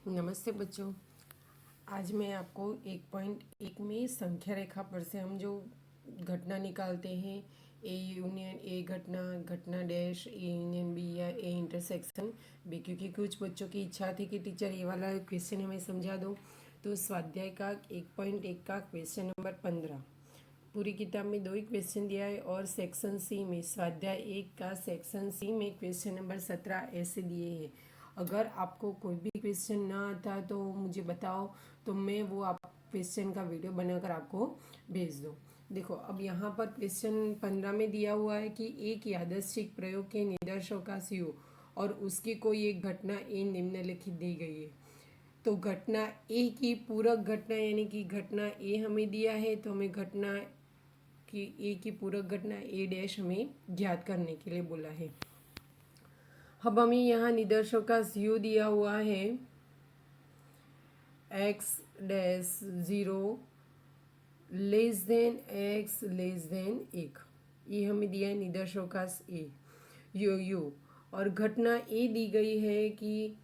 नमस्ते बच्चों। आज मैं आपको 1.1 में संख्या रेखा पर से हम जो घटना निकालते हैं, ए यूनियन ए घटना, घटना डैश, ए यूनियन बी या ए इंटरसेक्शन बी, क्योंकि कुछ बच्चों की इच्छा थी कि टीचर ये वाला क्वेश्चन हमें समझा दो। तो स्वाध्याय का 1.1 का क्वेश्चन नंबर 15, पूरी किताब में 2 ही क्वेश्चन दिया है और सेक्शन सी में स्वाध्याय 1 का सेक्शन सी में क्वेश्चन नंबर 17 ऐसे दिए हैं। अगर आपको कोई भी क्वेश्चन ना आता तो मुझे बताओ, तो मैं वो आप क्वेश्चन का वीडियो बनाकर आपको भेज दूँ। देखो, अब यहाँ पर क्वेश्चन 15 में दिया हुआ है कि एक यादृच्छिक प्रयोग के निदर्शों का सीओ और उसकी कोई एक घटना ए निम्नलिखित दी गई है। तो घटना ए की पूरक घटना यानी कि घटना ए हमें दिया है, तो हमें घटना की ए की पूरक घटना ए डैश हमें ज्ञात करने के लिए बोला है। अब हमें यहाँ निदर्शों का सीओ दिया हुआ है x dash 0 less than x less than 1, ये हमें दिया है निदर्शों का ए यू। और घटना ए दी गई है कि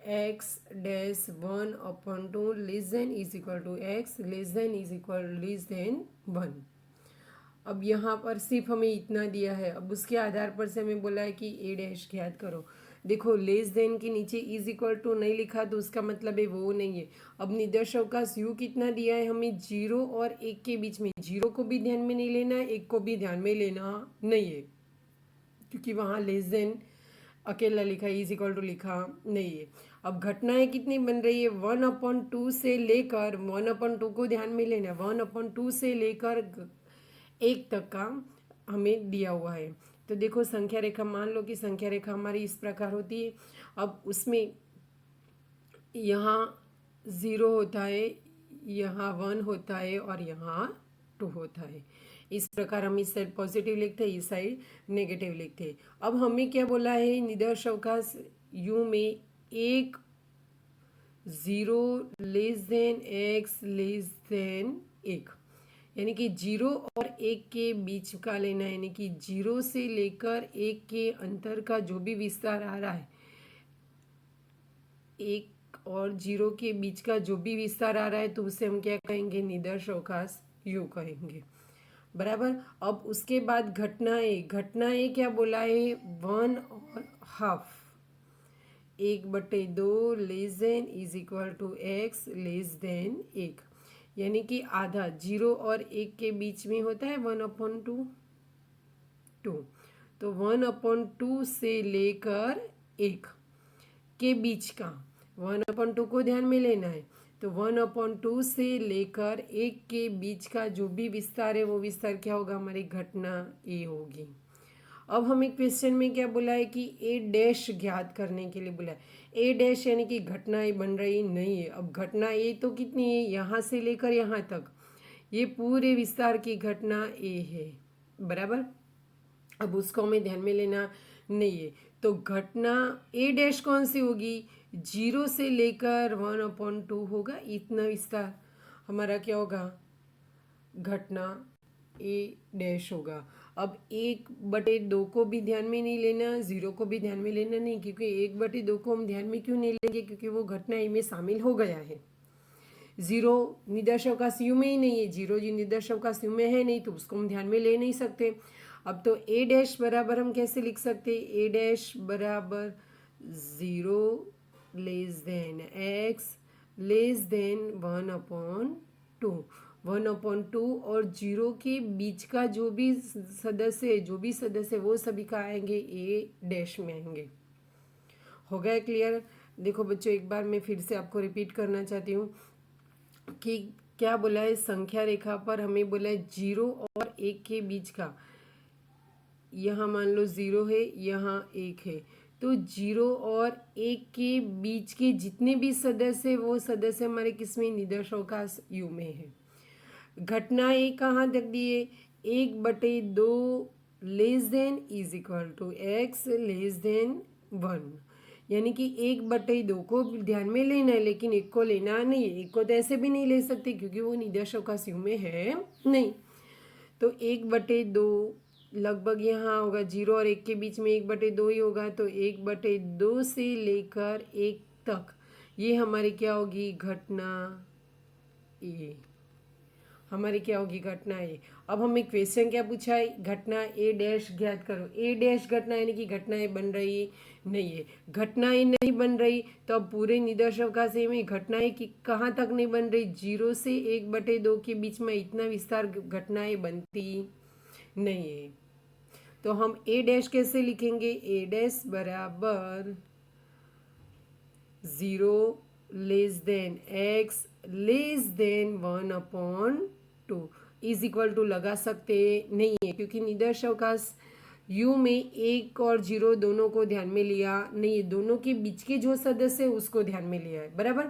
X dash 1/2 less than is equal to x less than is equal less than 1। अब यहाँ पर सिर्फ हमें इतना दिया है, अब उसके आधार पर से हमें बोला है कि ए डैश ज्ञात करो। देखो, लेस देन के नीचे इज इक्वल टू नहीं लिखा तो उसका मतलब है वो नहीं है। अब निदर्शक का यू कितना दिया है हमें, 0 और 1 के बीच में, 0 को भी ध्यान में नहीं लेना है, 1 को भी ध्यान में लेना नहीं है, क्योंकि वहाँ लेस देन अकेला लिखा है, इज इक्वल टू लिखा नहीं है। अब घटनाएं कितनी बन रही है, 1/2 से लेकर 1/2 को ध्यान में लेना है, 1/2 से लेकर 1 तक का हमें दिया हुआ है। तो देखो, संख्या रेखा, मान लो कि संख्या रेखा हमारी इस प्रकार होती है। अब उसमें यहाँ 0 होता है, यहाँ 1 होता है और यहाँ 2 होता है। इस प्रकार हम इस साइड पॉजिटिव लिखते हैं, इस साइड नेगेटिव लिखते हैं। अब हमें क्या बोला है, निदर्शक का यू में एक 0 less than x less than 1, यानी कि 0 और 1 के बीच का लेना है, यानी कि 0 से लेकर 1 के अंतर का जो भी विस्तार आ रहा है, 1 और 0 के बीच का जो भी विस्तार आ रहा है, तो उसे हम क्या कहेंगे, निदर्शकास यू कहेंगे। बराबर। अब उसके बाद घटनाएं क्या बोला है, 1/2, 1/2 less than is equal to x less than 1, यानी कि आधा 0 और 1 के बीच में होता है 1/2, तो 1/2 से लेकर 1 के बीच का 1/2 को ध्यान में लेना है, तो 1/2 से लेकर 1 के बीच का जो भी विस्तार है वो विस्तार क्या होगा, हमारी घटना ए होगी। अब हमें क्वेश्चन में क्या बोला है कि ए डैश ज्ञात करने के लिए बोला है। ए डैश यानी कि घटना ए बन रही नहीं है। अब घटना ए तो कितनी है, यहाँ से लेकर यहाँ तक, ये पूरे विस्तार की घटना ए है। बराबर। अब उसको हमें ध्यान में लेना नहीं है, तो घटना ए डैश कौन सी होगी, 0 से लेकर 1/2 होगा, इतना विस्तार हमारा क्या होगा, घटना ए डैश होगा। अब 1/2 को भी ध्यान में नहीं लेना, 0 को भी ध्यान में लेना नहीं, क्योंकि 1/2 को हम ध्यान में क्यों नहीं लेंगे, क्योंकि वो घटना ए में शामिल हो गया है। 0 निदर्शक का यू में ही नहीं है, 0 जी निदर्शक का यू में है नहीं, तो उसको हम ध्यान में ले नहीं सकते। अब तो ए डैश बराबर हम कैसे लिख सकते, ए डैश बराबर 0 less than x less than 1/2, 1/2 और 0 के बीच का जो भी सदस्य वो सभी का आएंगे ए डैश में आएंगे। हो गया क्लियर। देखो बच्चों, एक बार मैं फिर से आपको रिपीट करना चाहती हूँ कि क्या बोला है, संख्या रेखा पर हमें बोला है 0 और 1 के बीच का, यहाँ मान लो 0 है, यहाँ 1 है, तो 0 और 1 के बीच के जितने भी सदस्य वो सदस्य हमारे किसमें, निदर्शकास यू में है। घटना ए कहाँ तक दी है, 1/2 less than is equal to x less than 1, यानी कि 1/2 को ध्यान में लेना है, लेकिन 1 को लेना नहीं है। 1 को तो ऐसे भी नहीं ले सकते क्योंकि वो निदर्शकास यू में है नहीं, तो 1/2 लगभग यहाँ होगा, 0 और 1 के बीच में 1/2 ही होगा, तो 1/2 से लेकर 1 तक, ये हमारी क्या होगी घटना ए, हमारी क्या होगी घटना ए। अब हमें क्वेश्चन क्या पूछा है, घटना ए डैश ज्ञात करो। ए डैश घटना यानी कि घटना ए बन रही नहीं है। घटना ए नहीं बन रही तो अब पूरे निदर्शक से में घटना ए की कहाँ तक नहीं बन रही, 0 से 1/2 के बीच में इतना विस्तार घटनाएं बनती नहीं है। तो हम ए डैश कैसे लिखेंगे, ए डैश बराबर 0 less than x less than 1/2 is equal to लगा सकते नहीं है, क्योंकि निदर्शकांश यू में 1 और 0 दोनों को ध्यान में लिया नहीं है, दोनों के बीच के जो सदस्य है उसको ध्यान में लिया है, बराबर।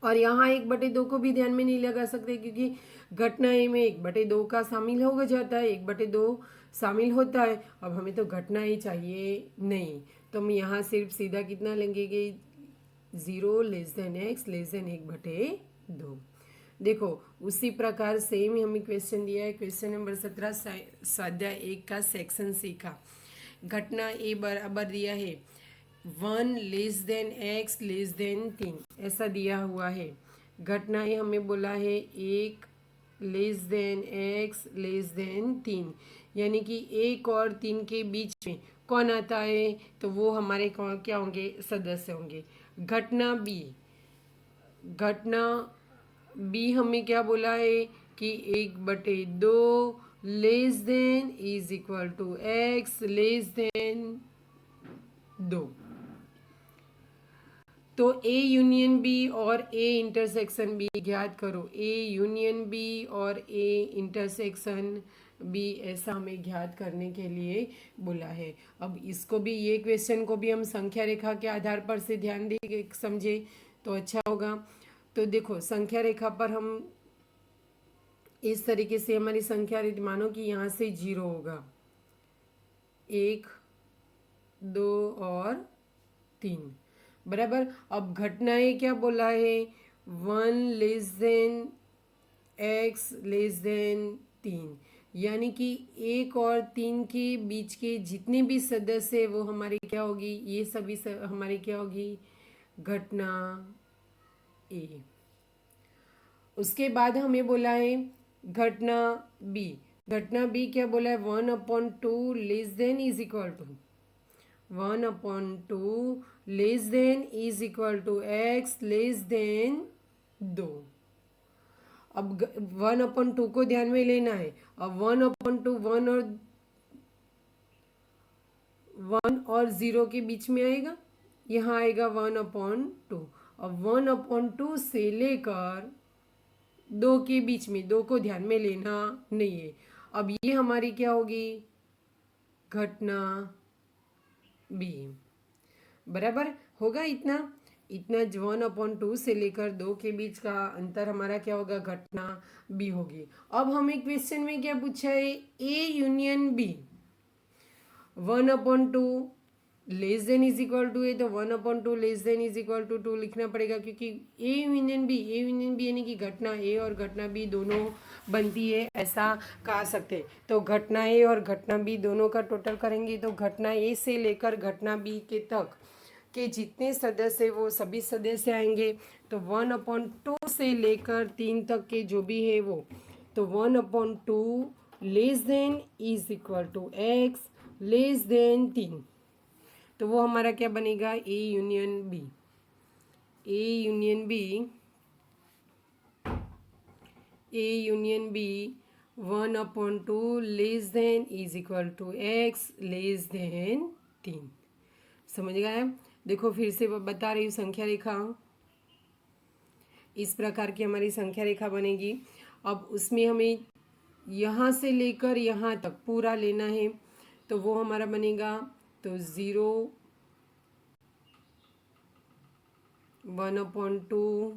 और यहाँ 1/2 को भी ध्यान में नहीं लगा सकते, क्योंकि घटना ए में 1/2 का शामिल हो जाता है, 1/2 शामिल होता है। अब हमें तो घटना ही चाहिए नहीं, तो हम यहाँ सिर्फ सीधा कितना लेंगे कि 0 less than x less than 1/2। देखो उसी प्रकार सेम ही हमें क्वेश्चन दिया है, क्वेश्चन नंबर 17 स्वाध्याय 1 का सेक्शन सी का। घटना ए बराबर दिया है 1 less than x less than 3, ऐसा दिया हुआ है। घटना ए हमें बोला है 1 less than x less than 3, यानी कि 1 और 3 के बीच में कौन आता है, तो वो हमारे कौन क्या होंगे, सदस्य होंगे। घटना बी हमें क्या बोला है कि 1/2 less than is equal to x less than 2। तो ए यूनियन बी और ए इंटरसेक्शन बी ज्ञात करो। ए यूनियन बी और ए इंटरसेक्शन बी, ऐसा हमें ज्ञात करने के लिए बोला है। अब इसको भी, ये क्वेश्चन को भी हम संख्या रेखा के आधार पर से ध्यान दे समझे तो अच्छा होगा। तो देखो संख्या रेखा पर हम इस तरीके से हमारी संख्या रेखा, मानो कि यहाँ से 0 होगा, 1 2 और 3, बराबर। अब घटनाएं क्या बोला है, 1 less than x less than 3, यानी कि 1 और 3 के बीच के जितने भी सदस्य है वो हमारी क्या होगी, ये सभी हमारी क्या होगी, घटना ए। उसके बाद हमें बोला है घटना बी। घटना बी क्या बोला है, 1/2 less than is equal to 1/2 less than is equal to x less than 2। अब 1/2 को ध्यान में लेना है। अब 1/2 1 और 0 के बीच में आएगा, यहाँ आएगा 1/2। अब 1/2 से लेकर 2 के बीच में, 2 को ध्यान में लेना नहीं है। अब ये हमारी क्या होगी, घटना बी, बराबर होगा। इतना 1/2 से लेकर 2 के बीच का अंतर हमारा क्या होगा, घटना बी होगी। अब हमें क्वेश्चन में क्या पूछा है, A union B 1/2 less than is equal to है, तो 1/2 less than is equal to 2 लिखना पड़ेगा, क्योंकि ए यूनियन बी यानी कि घटना ए और घटना बी दोनों बनती है, ऐसा कह सकते हैं। तो घटना ए और घटना बी दोनों का टोटल करेंगे तो घटना ए से लेकर घटना बी के तक के जितने सदस्य वो सभी सदस्य आएंगे। तो 1/2 से लेकर 3 तक के जो भी है वो, तो 1/2 less than is equal to x less than 3, तो वो हमारा क्या बनेगा, A union B. A union B 1/2 less than is equal to x less than 3। समझ गए। देखो फिर से बता रही हूँ, संख्या रेखा इस प्रकार की हमारी संख्या रेखा बनेगी। अब उसमें हमें यहाँ से लेकर यहाँ तक पूरा लेना है, तो वो हमारा बनेगा, तो 0 1/2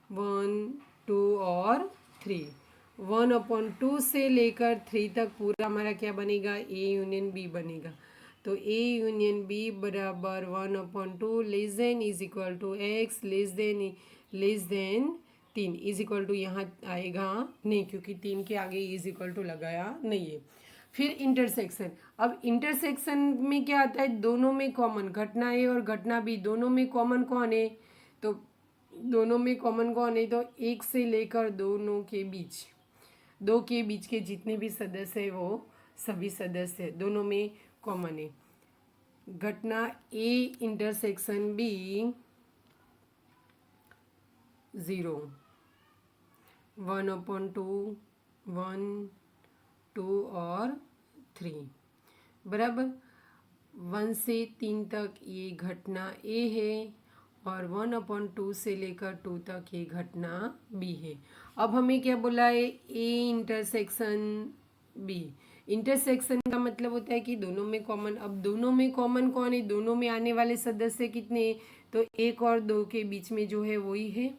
1 2 और 3, 1/2 से लेकर 3 तक पूरा हमारा क्या बनेगा, ए यूनियन बी बनेगा। तो ए यूनियन बी बराबर 1/2 less than is equal to x less than 3 is equal to यहाँ आएगा नहीं, क्योंकि 3 के आगे इज इक्वल टू लगाया नहीं है। फिर इंटरसेक्शन। अब इंटरसेक्शन में क्या आता है, दोनों में कॉमन, घटना ए और घटना बी दोनों में कॉमन कौन है, तो दोनों में कॉमन कौन है, तो एक से लेकर दोनों के बीच, दो के बीच के जितने भी सदस्य है वो सभी सदस्य दोनों में कॉमन है। घटना ए इंटरसेक्शन बी 0, 1/2, 1, 2 और 3 बराबर। 1 से 3 तक ये घटना ए है और 1/2 से लेकर 2 तक ये घटना बी है। अब हमें क्या बोला है, ए इंटरसेक्शन बी। इंटरसेक्शन का मतलब होता है कि दोनों में कॉमन। अब दोनों में कॉमन कौन है, दोनों में आने वाले सदस्य कितने, तो 1 और 2 के बीच में जो है वही है,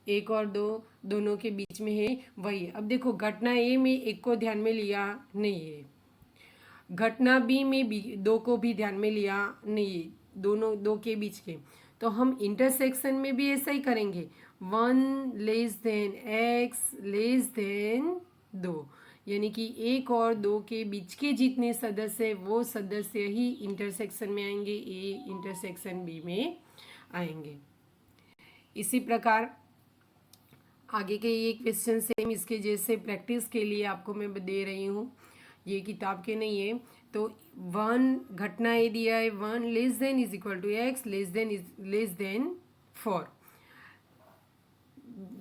1 और 2 दोनों के बीच में है वही। अब देखो घटना ए में 1 को ध्यान में लिया नहीं है, घटना बी में भी 2 को भी ध्यान में लिया नहीं है, दोनों 2 के बीच के। तो हम इंटरसेक्शन में भी ऐसा ही करेंगे, 1 less then x less than 2, यानी कि 1 और 2 के बीच के जितने सदस्य है वो सदस्य ही इंटरसेक्शन में आएंगे, ए इंटरसेक्शन बी में आएंगे। इसी प्रकार आगे के ये क्वेश्चन सेम इसके जैसे प्रैक्टिस के लिए आपको मैं दे रही हूँ, ये किताब के नहीं है। तो 1 घटना ये दिया है, 1 less than is equal to x less than 4।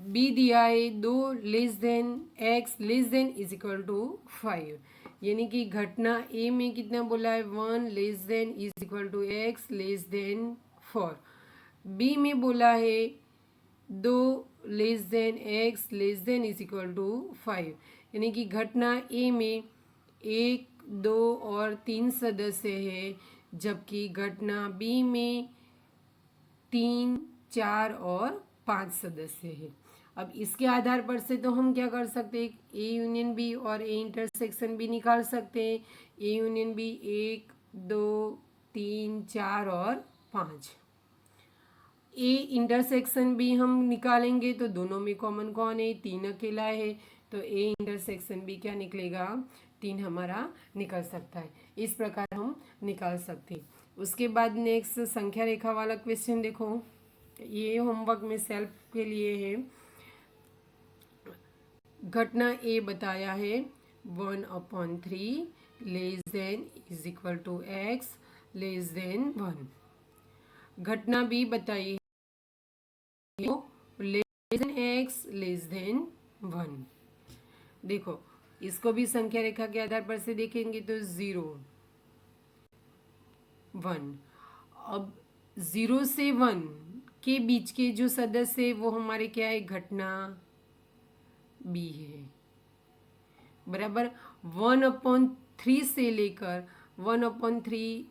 B दिया है 2 less than x less than is equal to 5, यानी कि घटना ए में कितना बोला है, 1 less than is equal to x less than 4। B में बोला है 2 less than x less than is equal to 5, यानी कि घटना ए में 1, 2 और 3 सदस्य है, जबकि घटना बी में 3, 4 और 5 सदस्य है। अब इसके आधार पर से तो हम क्या कर सकते हैं, ए यूनियन बी और ए इंटरसेक्शन बी निकाल सकते हैं। ए यूनियन बी 1, 2, 3, 4 और 5। ए इंटरसेक्शन बी हम निकालेंगे तो दोनों में कॉमन कौन है, 3 अकेला है, तो ए इंटरसेक्शन बी क्या निकलेगा, 3 हमारा निकल सकता है। इस प्रकार हम निकाल सकते हैं। उसके बाद नेक्स्ट संख्या रेखा वाला क्वेश्चन देखो, ये होमवर्क में सेल्फ के लिए है। घटना ए बताया है 1/3 less than is equal to x less than 1। घटना बी बताई है less than x less than 1। देखो इसको भी संख्या रेखा के आधार पर से देखेंगे तो 0, 1। अब 0 से 1 के बीच के जो सदस्य है वो हमारे क्या है, घटना बी है बराबर। 1/3 से लेकर 1/3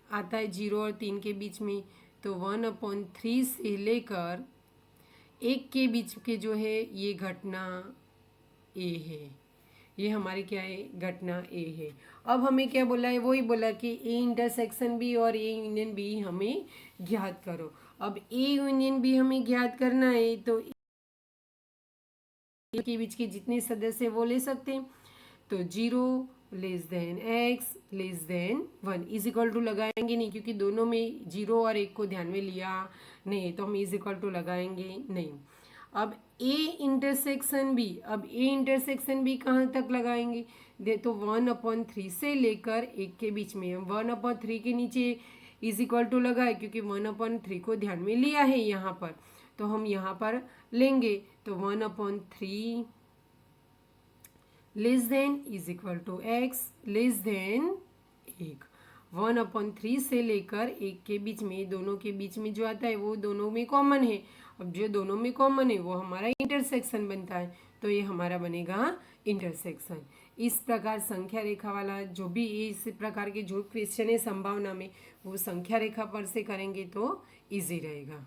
आता है 0 और 3 के बीच में, तो 1/3 से लेकर 1 के बीच के जो है ये घटना ए है, ये हमारी क्या है, घटना ए है। अब हमें क्या बोला है, वही बोला कि ए इंटरसेक्शन बी और ए यूनियन बी हमें ज्ञात करो। अब ए यूनियन बी हमें ज्ञात करना है तो ए के बीच के जितने सदस्य वो ले सकते हैं, तो 0 less than x less than 1 is equal to लगाएंगे नहीं, क्योंकि दोनों में 0 और 1 को ध्यान में लिया नहीं, तो हम इज इक्वल टू लगाएंगे नहीं। अब ए इंटरसेक्शन बी, अब ए इंटरसेक्शन बी कहाँ तक लगाएंगे, दे तो 1/3 से लेकर 1 के बीच में। 1/3 के नीचे इज इक्वल टू लगाए, क्योंकि 1/3 को ध्यान में लिया है यहाँ पर, तो हम यहाँ पर लेंगे, तो 1/3 less than is equal to x less than 1। 1/3 से लेकर 1 के बीच में, दोनों के बीच में जो आता है वो दोनों में कॉमन है। अब जो दोनों में कॉमन है वो हमारा इंटरसेक्शन बनता है, तो ये हमारा बनेगा इंटरसेक्शन। इस प्रकार संख्या रेखा वाला जो भी इस प्रकार के जो क्वेश्चन है संभावना में, वो संख्या रेखा पर से करेंगे तो इजी रहेगा।